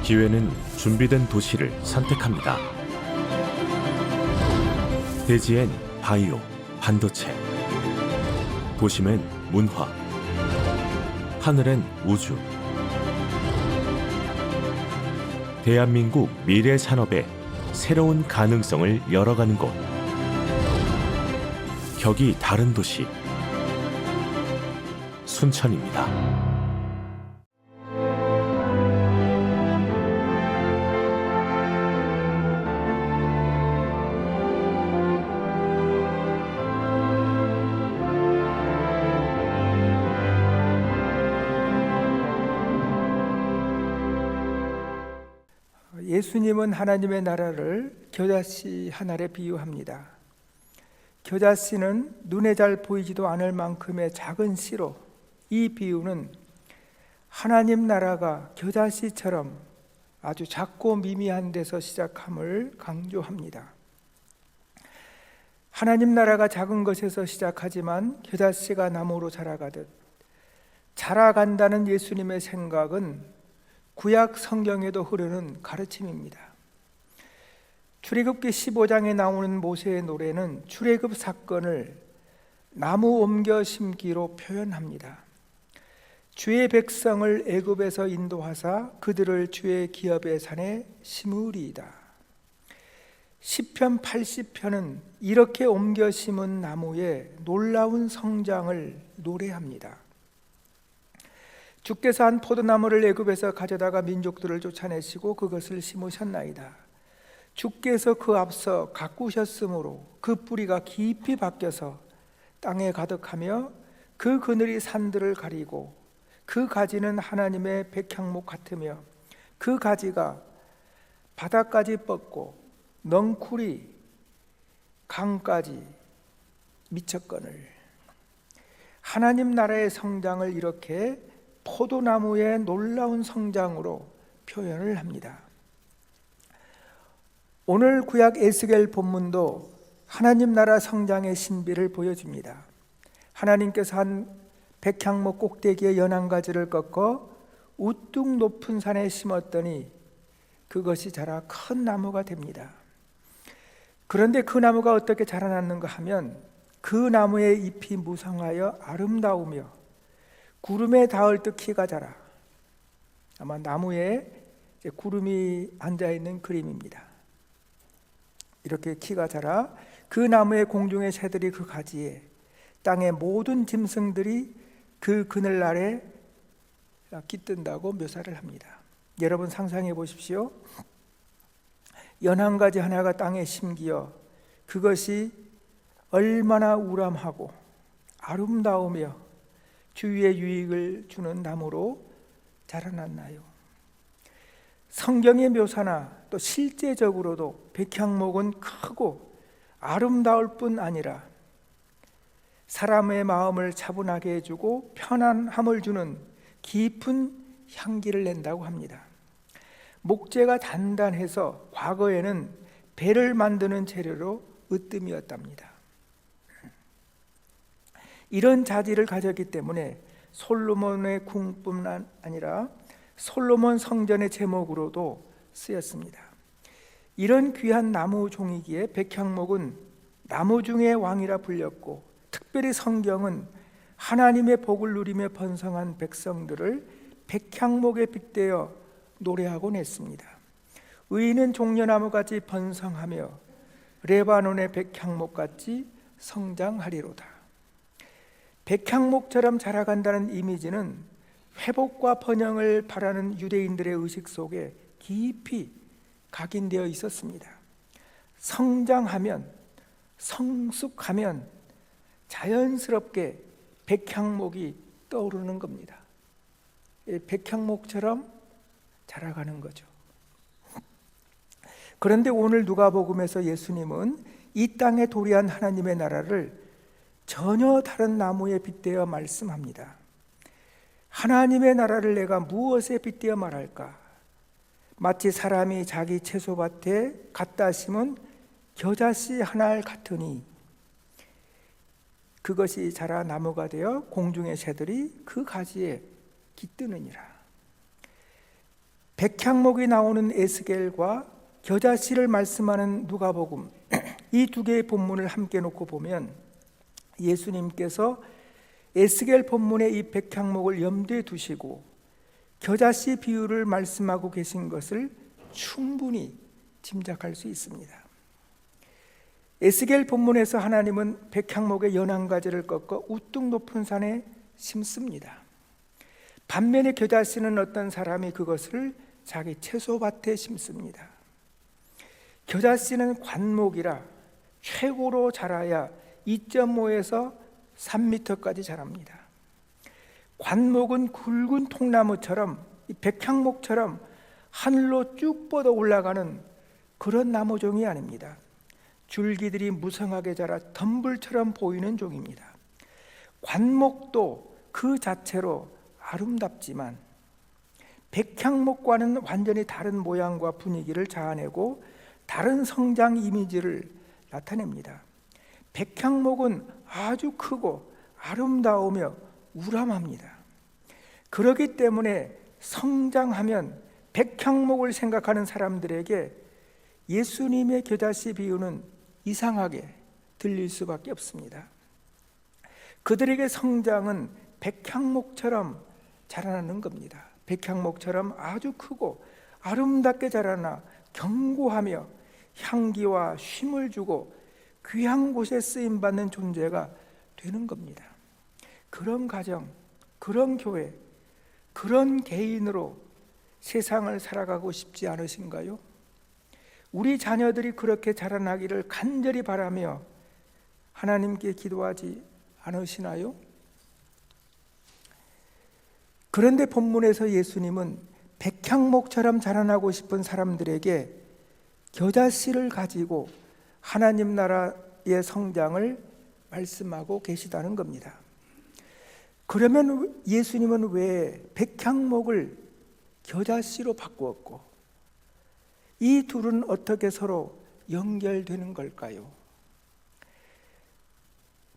기회는 준비된 도시를 선택합니다. 대지엔 바이오, 반도체, 도심엔 문화, 하늘엔 우주. 대한민국 미래 산업의 새로운 가능성을 열어가는 곳. 격이 다른 도시, 순천입니다. 예수님은 하나님의 나라를 겨자씨 한 알에 비유합니다. 겨자씨는 눈에 잘 보이지도 않을 만큼의 작은 씨로, 이 비유는 하나님 나라가 겨자씨처럼 아주 작고 미미한 데서 시작함을 강조합니다. 하나님 나라가 작은 것에서 시작하지만 겨자씨가 나무로 자라가듯 자라간다는 예수님의 생각은 구약 성경에도 흐르는 가르침입니다. 출애굽기 15장에 나오는 모세의 노래는 출애굽 사건을 나무 옮겨 심기로 표현합니다. 주의 백성을 애굽에서 인도하사 그들을 주의 기업의 산에 심으리이다. 시편 80편은 이렇게 옮겨 심은 나무의 놀라운 성장을 노래합니다. 주께서 한 포도나무를 애굽에서 가져다가 민족들을 쫓아내시고 그것을 심으셨나이다. 주께서 그 앞서 가꾸셨으므로 그 뿌리가 깊이 박혀서 땅에 가득하며 그 그늘이 산들을 가리고 그 가지는 하나님의 백향목 같으며 그 가지가 바다까지 뻗고 넝쿨이 강까지 미쳤거늘. 하나님 나라의 성장을 이렇게 포도나무의 놀라운 성장으로 표현을 합니다. 오늘 구약 에스겔 본문도 하나님 나라 성장의 신비를 보여줍니다. 하나님께서 한 백향목 꼭대기에 연한 가지를 꺾어 우뚝 높은 산에 심었더니 그것이 자라 큰 나무가 됩니다. 그런데 그 나무가 어떻게 자라났는가 하면 그 나무의 잎이 무성하여 아름다우며 구름에 닿을 듯 키가 자라. 아마 나무에 구름이 앉아있는 그림입니다. 이렇게 키가 자라 그 나무의 공중의 새들이 그 가지에, 땅의 모든 짐승들이 그 그늘 아래 깃든다고 묘사를 합니다. 여러분 상상해 보십시오. 연한 가지 하나가 땅에 심기어 그것이 얼마나 우람하고 아름다우며 주위에 유익을 주는 나무로 자라났나요? 성경의 묘사나 또 실제적으로도 백향목은 크고 아름다울 뿐 아니라 사람의 마음을 차분하게 해주고 편안함을 주는 깊은 향기를 낸다고 합니다. 목재가 단단해서 과거에는 배를 만드는 재료로 으뜸이었답니다. 이런 자질을 가졌기 때문에 솔로몬의 궁뿐만 아니라 솔로몬 성전의 제목으로도 쓰였습니다. 이런 귀한 나무 종이기에 백향목은 나무 중의 왕이라 불렸고, 특별히 성경은 하나님의 복을 누리며 번성한 백성들을 백향목에 빗대어 노래하곤 했습니다. 의인은 종려나무같이 번성하며 레바논의 백향목같이 성장하리로다. 백향목처럼 자라간다는 이미지는 회복과 번영을 바라는 유대인들의 의식 속에 깊이 각인되어 있었습니다. 성장하면, 성숙하면 자연스럽게 백향목이 떠오르는 겁니다. 백향목처럼 자라가는 거죠. 그런데 오늘 누가복음에서 예수님은 이 땅에 도래한 하나님의 나라를 전혀 다른 나무에 빗대어 말씀합니다. 하나님의 나라를 내가 무엇에 빗대어 말할까? 마치 사람이 자기 채소밭에 갖다 심은 겨자씨 한 알 같으니 그것이 자라 나무가 되어 공중의 새들이 그 가지에 깃드느니라. 백향목이 나오는 에스겔과 겨자씨를 말씀하는 누가복음, 이 두 개의 본문을 함께 놓고 보면 예수님께서 에스겔 본문의 이 백향목을 염두에 두시고 겨자씨 비유를 말씀하고 계신 것을 충분히 짐작할 수 있습니다. 에스겔 본문에서 하나님은 백향목의 연한 가지를 꺾어 우뚝 높은 산에 심습니다. 반면에 겨자씨는 어떤 사람이 그것을 자기 채소밭에 심습니다. 겨자씨는 관목이라 최고로 자라야 2.5에서 3m까지 자랍니다. 관목은 굵은 통나무처럼, 백향목처럼 하늘로 쭉 뻗어 올라가는 그런 나무종이 아닙니다. 줄기들이 무성하게 자라 덤불처럼 보이는 종입니다. 관목도 그 자체로 아름답지만 백향목과는 완전히 다른 모양과 분위기를 자아내고 다른 성장 이미지를 나타냅니다. 백향목은 아주 크고 아름다우며 우람합니다. 그렇기 때문에 성장하면 백향목을 생각하는 사람들에게 예수님의 겨자씨 비유는 이상하게 들릴 수밖에 없습니다. 그들에게 성장은 백향목처럼 자라나는 겁니다. 백향목처럼 아주 크고 아름답게 자라나 견고하며 향기와 쉼을 주고 귀한 곳에 쓰임받는 존재가 되는 겁니다. 그런 가정, 그런 교회, 그런 개인으로 세상을 살아가고 싶지 않으신가요? 우리 자녀들이 그렇게 자라나기를 간절히 바라며 하나님께 기도하지 않으시나요? 그런데 본문에서 예수님은 백향목처럼 자라나고 싶은 사람들에게 겨자씨를 가지고 하나님 나라의 성장을 말씀하고 계시다는 겁니다. 그러면 예수님은 왜 백향목을 겨자씨로 바꾸었고 이 둘은 어떻게 서로 연결되는 걸까요?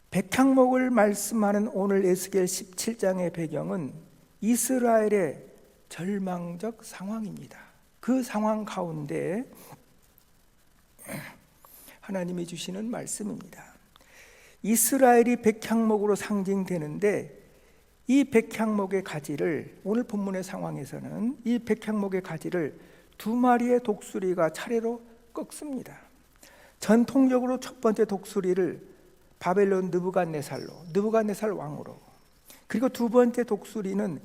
백향목을 말씀하는 오늘 에스겔 17장의 배경은 이스라엘의 절망적 상황입니다. 그 상황 가운데 하나님이 주시는 말씀입니다. 이스라엘이 백향목으로 상징되는데 이 백향목의 가지를 오늘 본문의 상황에서는 이 백향목의 가지를 두 마리의 독수리가 차례로 꺾습니다. 전통적으로 첫 번째 독수리를 바벨론 느부갓네살 왕으로, 그리고 두 번째 독수리는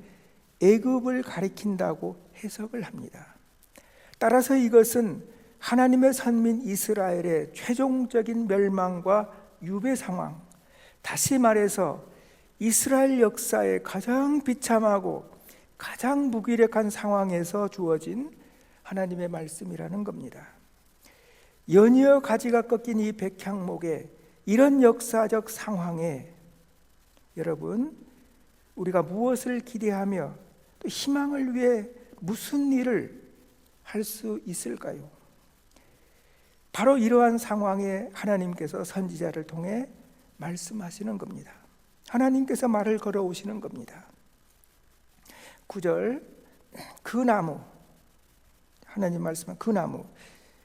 애굽을 가리킨다고 해석을 합니다. 따라서 이것은 하나님의 선민 이스라엘의 최종적인 멸망과 유배 상황, 다시 말해서 이스라엘 역사의 가장 비참하고 가장 무기력한 상황에서 주어진 하나님의 말씀이라는 겁니다. 연이어 가지가 꺾인 이 백향목의 이런 역사적 상황에 여러분, 우리가 무엇을 기대하며 또 희망을 위해 무슨 일을 할 수 있을까요? 바로 이러한 상황에 하나님께서 선지자를 통해 말씀하시는 겁니다. 하나님께서 말을 걸어오시는 겁니다. 9절, 그 나무, 하나님 말씀은 그 나무,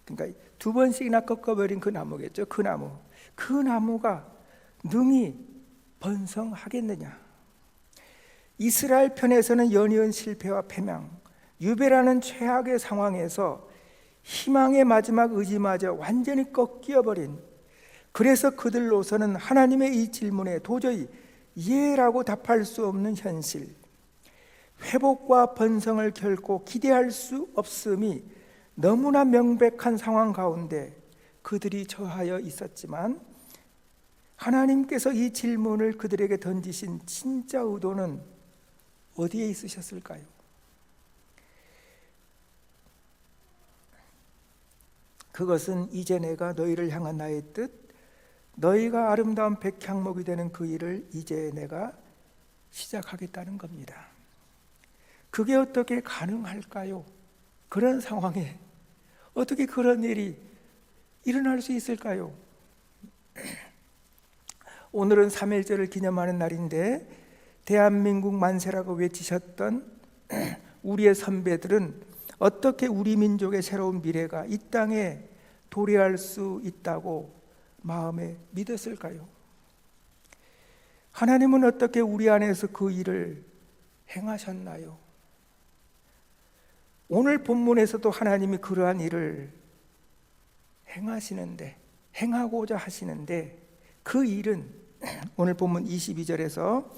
그러니까 두 번씩이나 꺾어버린 그 나무겠죠. 그 나무, 그 나무가 능히 번성하겠느냐. 이스라엘 편에서는 연이은 실패와 패망, 유배라는 최악의 상황에서 희망의 마지막 의지마저 완전히 꺾여버린, 그래서 그들로서는 하나님의 이 질문에 도저히 예라고 답할 수 없는 현실, 회복과 번성을 결코 기대할 수 없음이 너무나 명백한 상황 가운데 그들이 처하여 있었지만, 하나님께서 이 질문을 그들에게 던지신 진짜 의도는 어디에 있으셨을까요? 그것은 이제 내가 너희를 향한 나의 뜻, 너희가 아름다운 백향목이 되는 그 일을 이제 내가 시작하겠다는 겁니다. 그게 어떻게 가능할까요? 그런 상황에 어떻게 그런 일이 일어날 수 있을까요? 오늘은 3.1절을 기념하는 날인데 대한민국 만세라고 외치셨던 우리의 선배들은 어떻게 우리 민족의 새로운 미래가 이 땅에 도래할 수 있다고 마음에 믿었을까요? 하나님은 어떻게 우리 안에서 그 일을 행하셨나요? 오늘 본문에서도 하나님이 그러한 일을 행하고자 하시는데, 그 일은 오늘 본문 22절에서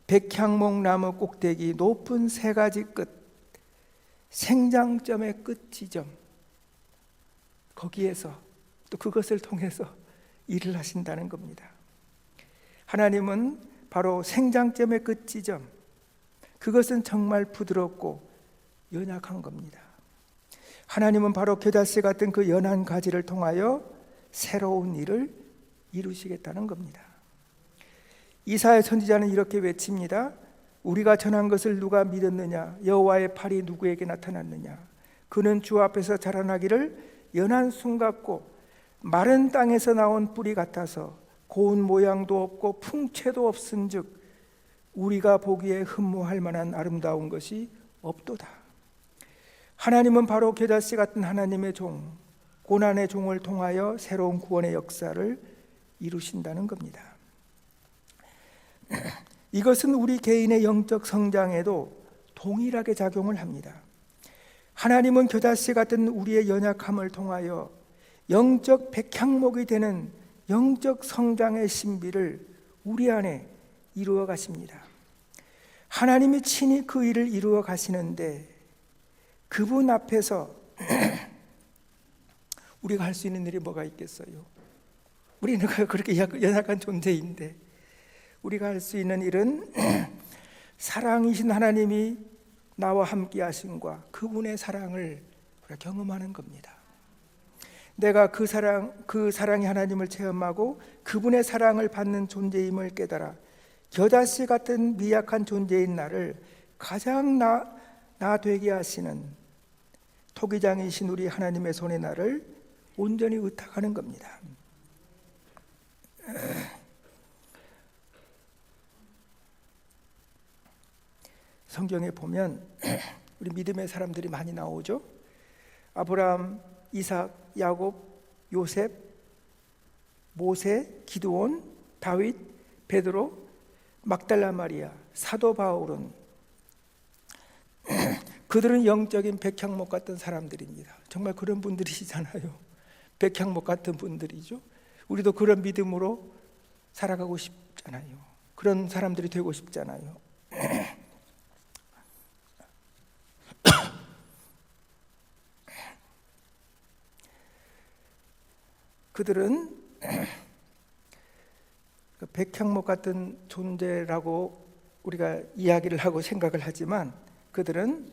백향목 나무 꼭대기 높은 세 가지 끝, 생장점의 끝 지점, 거기에서 또 그것을 통해서 일을 하신다는 겁니다. 하나님은 바로 생장점의 끝 지점, 그것은 정말 부드럽고 연약한 겁니다. 하나님은 바로 겨자씨 같은 그 연한 가지를 통하여 새로운 일을 이루시겠다는 겁니다. 이사야 선지자는 이렇게 외칩니다. 우리가 전한 것을 누가 믿었느냐? 여호와의 팔이 누구에게 나타났느냐? 그는 주 앞에서 자라나기를 연한 순 같고 마른 땅에서 나온 뿌리 같아서 고운 모양도 없고 풍채도 없은즉 우리가 보기에 흠모할 만한 아름다운 것이 없도다. 하나님은 바로 겨자씨 같은 하나님의 종, 고난의 종을 통하여 새로운 구원의 역사를 이루신다는 겁니다. 이것은 우리 개인의 영적 성장에도 동일하게 작용을 합니다. 하나님은 겨자씨 같은 우리의 연약함을 통하여 영적 백향목이 되는 영적 성장의 신비를 우리 안에 이루어 가십니다. 하나님이 친히 그 일을 이루어 가시는데, 그분 앞에서 우리가 할 수 있는 일이 뭐가 있겠어요? 우리는 그렇게 연약한 존재인데 우리가 할 수 있는 일은 사랑이신 하나님이 나와 함께 하심과 그분의 사랑을 경험하는 겁니다. 내가 그 사랑이 하나님을 체험하고 그분의 사랑을 받는 존재임을 깨달아 겨자씨 같은 미약한 존재인 나를 가장 나 되게 하시는 토기장이신 우리 하나님의 손에 나를 온전히 의탁하는 겁니다. 성경에 보면 우리 믿음의 사람들이 많이 나오죠. 아브라함, 이삭, 야곱, 요셉, 모세, 기드온, 다윗, 베드로, 막달라 마리아, 사도 바울은 그들은 영적인 백향목 같은 사람들입니다. 정말 그런 분들이시잖아요. 백향목 같은 분들이죠. 우리도 그런 믿음으로 살아가고 싶잖아요. 그런 사람들이 되고 싶잖아요. 그들은 백향목 같은 존재라고 우리가 이야기를 하고 생각을 하지만, 그들은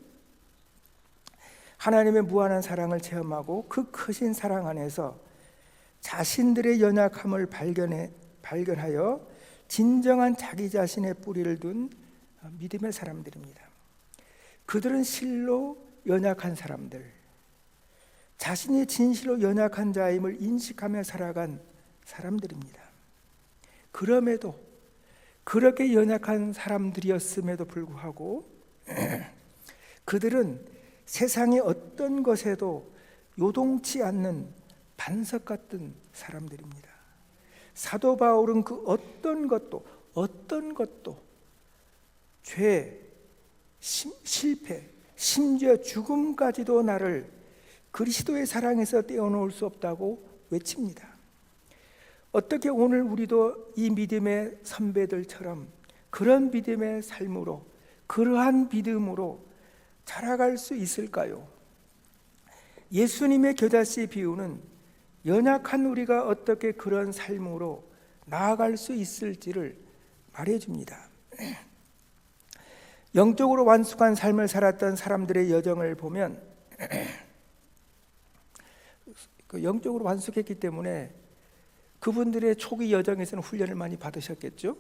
하나님의 무한한 사랑을 체험하고 그 크신 사랑 안에서 자신들의 연약함을 발견하여 진정한 자기 자신의 뿌리를 둔 믿음의 사람들입니다. 그들은 실로 연약한 사람들, 자신이 진실로 연약한 자임을 인식하며 살아간 사람들입니다. 그럼에도 그렇게 연약한 사람들이었음에도 불구하고 그들은 세상의 어떤 것에도 요동치 않는 반석 같은 사람들입니다. 사도 바울은 그 어떤 것도 죄, 실패, 심지어 죽음까지도 나를 그리스도의 사랑에서 떼어놓을 수 없다고 외칩니다. 어떻게 오늘 우리도 이 믿음의 선배들처럼 그런 믿음의 삶으로, 그러한 믿음으로 자라갈 수 있을까요? 예수님의 겨자씨 비유는 연약한 우리가 어떻게 그런 삶으로 나아갈 수 있을지를 말해줍니다. 영적으로 완숙한 삶을 살았던 사람들의 여정을 보면 영적으로 완숙했기 때문에 그분들의 초기 여정에서는 훈련을 많이 받으셨겠죠.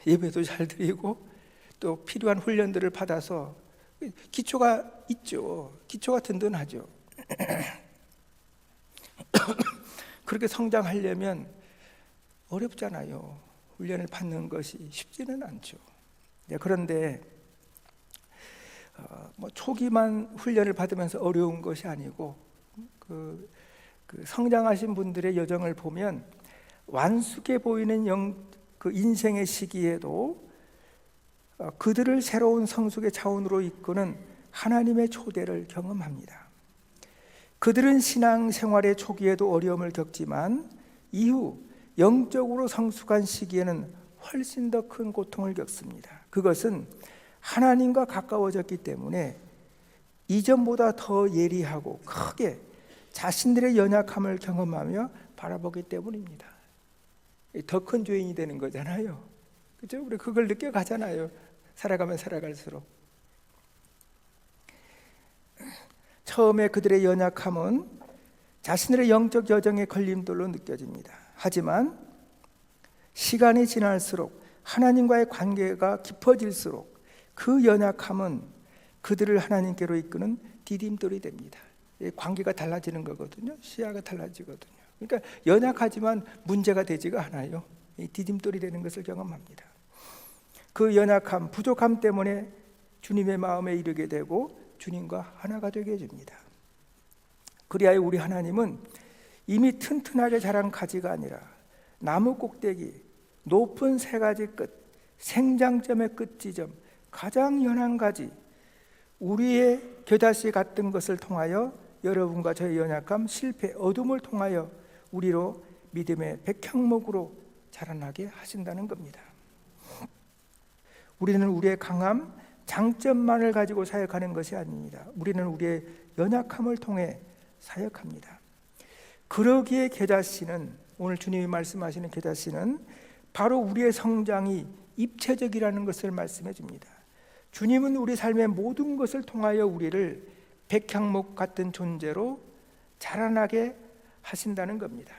예배도 잘 드리고 또 필요한 훈련들을 받아서 기초가 있죠. 기초가 든든하죠. 그렇게 성장하려면 어렵잖아요. 훈련을 받는 것이 쉽지는 않죠. 그런데 뭐 초기만 훈련을 받으면서 어려운 것이 아니고 그 성장하신 분들의 여정을 보면 완숙해 보이는 그 인생의 시기에도 그들을 새로운 성숙의 차원으로 이끄는 하나님의 초대를 경험합니다. 그들은 신앙 생활의 초기에도 어려움을 겪지만 이후 영적으로 성숙한 시기에는 훨씬 더 큰 고통을 겪습니다. 그것은 하나님과 가까워졌기 때문에 이전보다 더 예리하고 크게 자신들의 연약함을 경험하며 바라보기 때문입니다. 더 큰 죄인이 되는 거잖아요. 그렇죠? 우리 그걸 느껴가잖아요. 살아가면 살아갈수록. 처음에 그들의 연약함은 자신들의 영적 여정의 걸림돌로 느껴집니다. 하지만 시간이 지날수록 하나님과의 관계가 깊어질수록 그 연약함은 그들을 하나님께로 이끄는 디딤돌이 됩니다. 관계가 달라지는 거거든요. 시야가 달라지거든요. 그러니까 연약하지만 문제가 되지가 않아요. 디딤돌이 되는 것을 경험합니다. 그 연약함, 부족함 때문에 주님의 마음에 이르게 되고 주님과 하나가 되게 해줍니다. 그리하여 우리 하나님은 이미 튼튼하게 자란 가지가 아니라 나무 꼭대기, 높은 세 가지 끝, 생장점의 끝 지점, 가장 연한 가지, 우리의 겨자씨 같은 것을 통하여 여러분과 저의 연약함, 실패, 어둠을 통하여 우리로 믿음의 백향목으로 자라나게 하신다는 겁니다. 우리는 우리의 강함, 장점만을 가지고 사역하는 것이 아닙니다. 우리는 우리의 연약함을 통해 사역합니다. 그러기에 겨자씨는, 오늘 주님이 말씀하시는 겨자씨는 바로 우리의 성장이 입체적이라는 것을 말씀해 줍니다. 주님은 우리 삶의 모든 것을 통하여 우리를 백향목 같은 존재로 자라나게 하신다는 겁니다.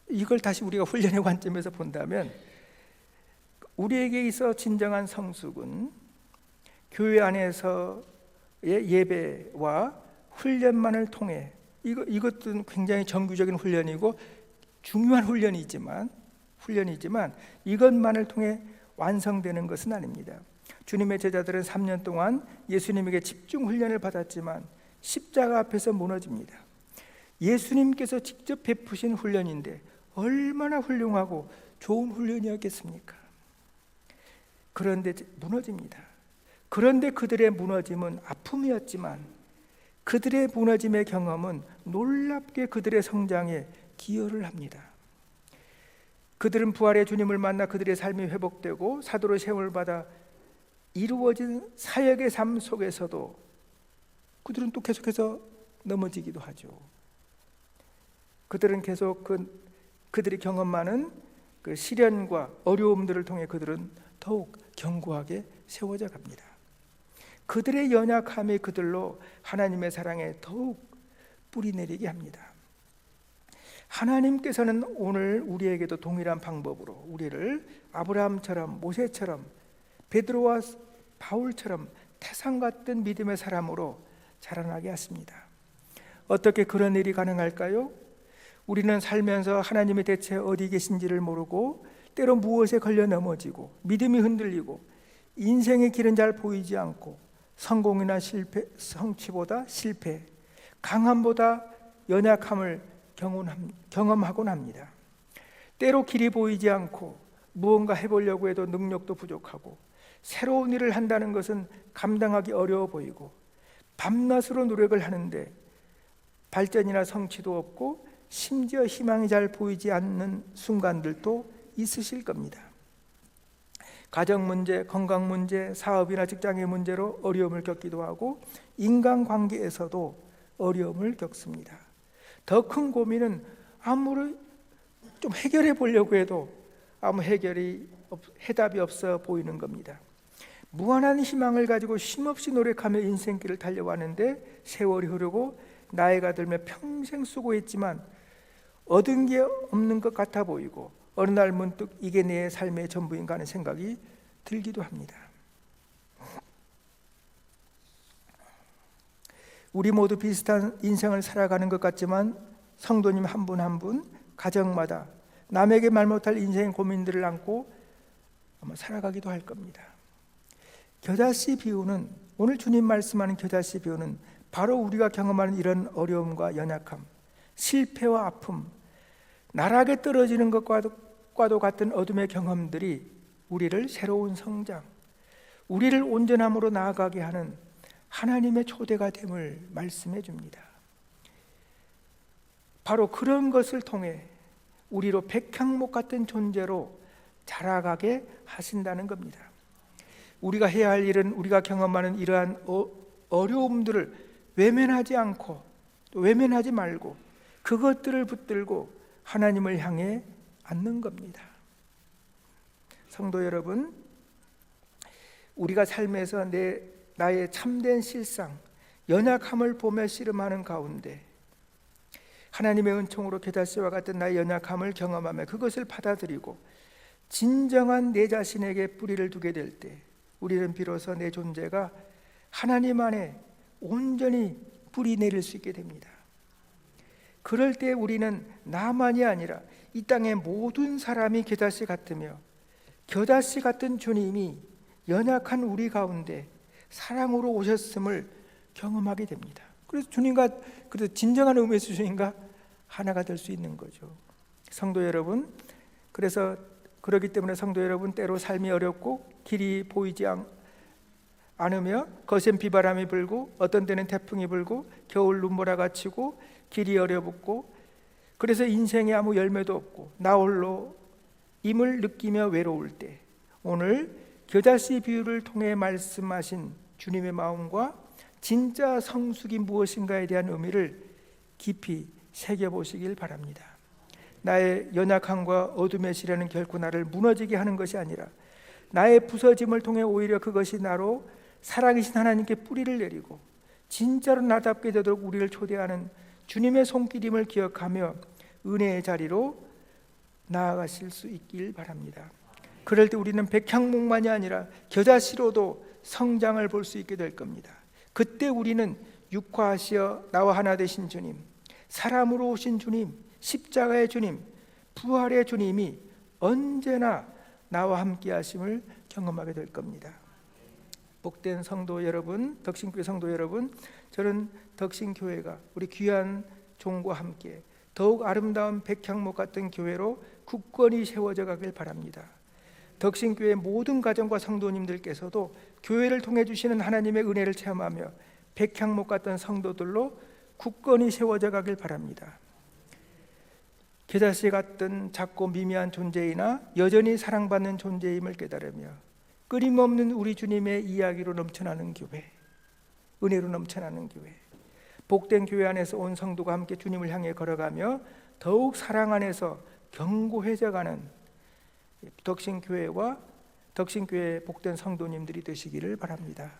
이걸 다시 우리가 훈련의 관점에서 본다면 우리에게 있어 진정한 성숙은 교회 안에서의 예배와 훈련만을 통해, 이것도 굉장히 정규적인 훈련이고 중요한 훈련이지만 이것만을 통해 완성되는 것은 아닙니다. 주님의 제자들은 3년 동안 예수님에게 집중 훈련을 받았지만 십자가 앞에서 무너집니다. 예수님께서 직접 베푸신 훈련인데 얼마나 훌륭하고 좋은 훈련이었겠습니까? 그런데 무너집니다. 그런데 그들의 무너짐은 아픔이었지만 그들의 무너짐의 경험은 놀랍게 그들의 성장에 기여를 합니다. 그들은 부활의 주님을 만나 그들의 삶이 회복되고 사도로 세움을 받아 이루어진 사역의 삶 속에서도 그들은 또 계속해서 넘어지기도 하죠. 그들은 계속 그들이 경험하는 그 시련과 어려움들을 통해 그들은 더욱 견고하게 세워져 갑니다. 그들의 연약함이 그들로 하나님의 사랑에 더욱 뿌리내리게 합니다. 하나님께서는 오늘 우리에게도 동일한 방법으로 우리를 아브라함처럼, 모세처럼, 베드로와 바울처럼 태산 같은 믿음의 사람으로 자라나게 하십니다. 어떻게 그런 일이 가능할까요? 우리는 살면서 하나님이 대체 어디 계신지를 모르고 때로 무엇에 걸려 넘어지고 믿음이 흔들리고 인생의 길은 잘 보이지 않고 성공이나 실패, 성취보다 실패, 강함보다 연약함을 경험하곤 합니다. 때로 길이 보이지 않고 무언가 해보려고 해도 능력도 부족하고 새로운 일을 한다는 것은 감당하기 어려워 보이고 밤낮으로 노력을 하는데 발전이나 성취도 없고 심지어 희망이 잘 보이지 않는 순간들도 있으실 겁니다. 가정 문제, 건강 문제, 사업이나 직장의 문제로 어려움을 겪기도 하고 인간관계에서도 어려움을 겪습니다. 더 큰 고민은 아무리 좀 해결해 보려고 해도 아무 해답이 없어 보이는 겁니다. 무한한 희망을 가지고 쉼없이 노력하며 인생길을 달려왔는데 세월이 흐르고 나이가 들며 평생 수고했지만 얻은 게 없는 것 같아 보이고 어느 날 문득 이게 내 삶의 전부인가 하는 생각이 들기도 합니다. 우리 모두 비슷한 인생을 살아가는 것 같지만 성도님 한 분 한 분 가정마다 남에게 말 못할 인생의 고민들을 안고 아마 살아가기도 할 겁니다. 겨자씨 비유는, 오늘 주님 말씀하는 겨자씨 비유는 바로 우리가 경험하는 이런 어려움과 연약함, 실패와 아픔, 나락에 떨어지는 것과도 같은 어둠의 경험들이 우리를 새로운 성장, 우리를 온전함으로 나아가게 하는 하나님의 초대가 됨을 말씀해 줍니다. 바로 그런 것을 통해 우리로 백향목 같은 존재로 자라가게 하신다는 겁니다. 우리가 해야 할 일은 우리가 경험하는 이러한 어려움들을 외면하지 않고 또 외면하지 말고 그것들을 붙들고 하나님을 향해 앉는 겁니다. 성도 여러분, 우리가 삶에서 나의 참된 실상, 연약함을 보며 씨름하는 가운데 하나님의 은총으로 겨자씨와 같은 나의 연약함을 경험하며 그것을 받아들이고 진정한 내 자신에게 뿌리를 두게 될 때 우리는 비로소 내 존재가 하나님 안에 온전히 뿌리 내릴 수 있게 됩니다. 그럴 때 우리는 나만이 아니라 이 땅의 모든 사람이 겨자씨 같으며 겨자씨 같은 주님이 연약한 우리 가운데 사랑으로 오셨음을 경험하게 됩니다. 그래서 주님과 그래서 진정한 의미에서 주님과 하나가 될 수 있는 거죠. 성도 여러분, 그래서 그렇기 때문에 성도 여러분, 때로 삶이 어렵고 길이 보이지 않으며 거센 비바람이 불고 어떤 때는 태풍이 불고 겨울 눈보라가 치고 길이 어렵고 그래서 인생에 아무 열매도 없고 나 홀로 임을 느끼며 외로울 때 오늘 겨자씨 비유를 통해 말씀하신 주님의 마음과 진짜 성숙이 무엇인가에 대한 의미를 깊이 새겨보시길 바랍니다. 나의 연약함과 어둠의 시련은 결코 나를 무너지게 하는 것이 아니라 나의 부서짐을 통해 오히려 그것이 나로 살아계신 하나님께 뿌리를 내리고 진짜로 나답게 되도록 우리를 초대하는 주님의 손길임을 기억하며 은혜의 자리로 나아가실 수 있길 바랍니다. 그럴 때 우리는 백향목만이 아니라 겨자씨로도 성장을 볼 수 있게 될 겁니다. 그때 우리는 육화하시어 나와 하나 되신 주님, 사람으로 오신 주님, 십자가의 주님, 부활의 주님이 언제나 나와 함께 하심을 경험하게 될 겁니다. 복된 성도 여러분, 덕신교회 성도 여러분, 저는 덕신교회가 우리 귀한 종과 함께 더욱 아름다운 백향목 같은 교회로 굳건히 세워져 가길 바랍니다. 덕신교회 모든 가정과 성도님들께서도 교회를 통해 주시는 하나님의 은혜를 체험하며 백향목 같은 성도들로 굳건히 세워져 가길 바랍니다. 겨자씨 같은 작고 미미한 존재이나 여전히 사랑받는 존재임을 깨달으며 끊임없는 우리 주님의 이야기로 넘쳐나는 교회, 은혜로 넘쳐나는 교회, 복된 교회 안에서 온 성도가 함께 주님을 향해 걸어가며 더욱 사랑 안에서 견고해져가는 덕신교회와 덕신교회 복된 성도님들이 되시기를 바랍니다.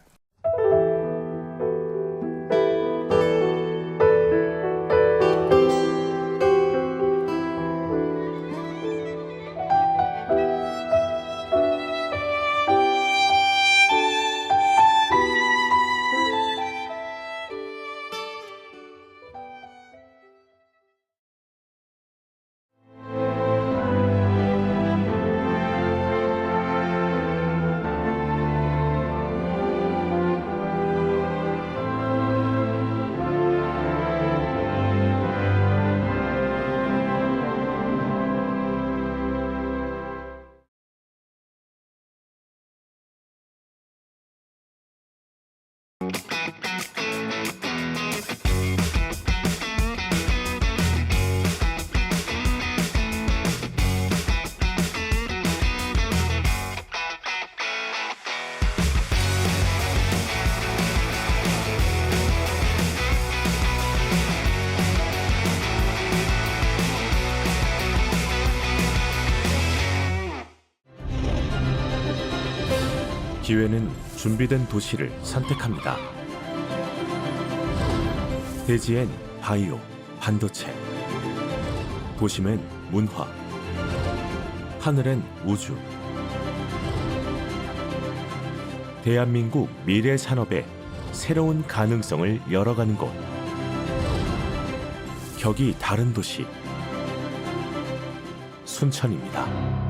기회는 준비된 도시를 선택합니다. 대지엔 바이오, 반도체, 도심엔 문화, 하늘엔 우주. 대한민국 미래 산업의 새로운 가능성을 열어가는 곳. 격이 다른 도시. 순천입니다.